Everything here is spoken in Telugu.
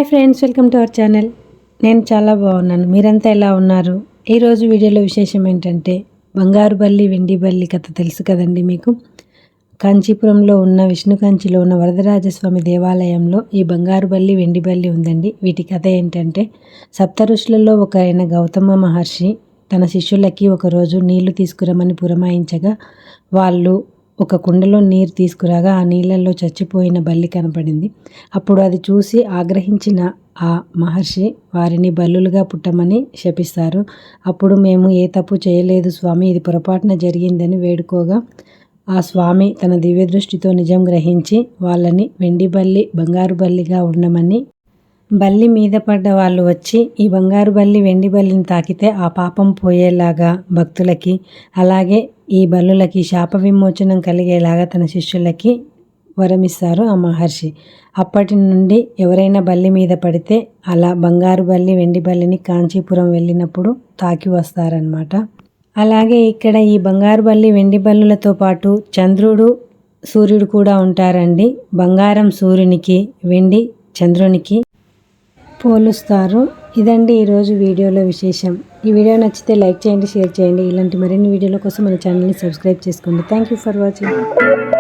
Hi friends, welcome to our channel. నేను చాలా బాగున్నాను. మీరంతా ఎలా ఉన్నారు? ఈరోజు వీడియోలో విశేషం ఏంటంటే బంగారు బల్లి వెండి బల్లి కథ తెలుసు కదండి మీకు. కాంచీపురంలో ఉన్న విష్ణుకాంచిలో ఉన్న వరదరాజస్వామి దేవాలయంలో ఈ బంగారు బల్లి వెండి బల్లి ఉందండి. వీటి కథ ఏంటంటే సప్త ఋషులలో ఒకరైన గౌతమ మహర్షి తన శిష్యులకి ఒకరోజు నీళ్లు తీసుకురమని పురమాయించగా వాళ్ళు ఒక కుండలో నీరు తీసుకురాగా ఆ నీళ్ళల్లో చచ్చిపోయిన బల్లి కనపడింది. అప్పుడు అది చూసి ఆగ్రహించిన ఆ మహర్షి వారిని బల్లులుగా పుట్టమని శపిస్తారు. అప్పుడు మేము ఏ తప్పు చేయలేదు స్వామి, ఇది పొరపాటున జరిగిందని వేడుకోగా ఆ స్వామి తన దివ్య దృష్టితో నిజం గ్రహించి వాళ్ళని వెండి బల్లి బంగారు బల్లిగా ఉండమని, బల్లి మీద పడ్డ వాళ్ళు వచ్చి ఈ బంగారు బల్లి వెండి బల్లిని తాకితే ఆ పాపం పోయేలాగా భక్తులకి, అలాగే ఈ బల్లులకి శాప విమోచనం కలిగేలాగా తన శిష్యులకి వరమిస్తారు ఆ మహర్షి. అప్పటి నుండి ఎవరైనా బల్లి మీద పడితే అలా బంగారు బల్లి వెండి బల్లిని కాంచీపురం వెళ్ళినప్పుడు తాకి వస్తారనమాట. అలాగే ఇక్కడ ఈ బంగారు బల్లి వెండి బల్లులతో పాటు చంద్రుడు సూర్యుడు కూడా ఉంటారండి. బంగారం సూర్యునికి, వెండి చంద్రునికి పోలుస్తారు. ఇదండి ఈరోజు వీడియోలో విశేషం. ఈ వీడియో నచ్చితే లైక్ చేయండి, షేర్ చేయండి. ఇలాంటి మరిన్ని వీడియోల కోసం మన ఛానల్ని సబ్స్క్రైబ్ చేసుకోండి. Thank you for watching.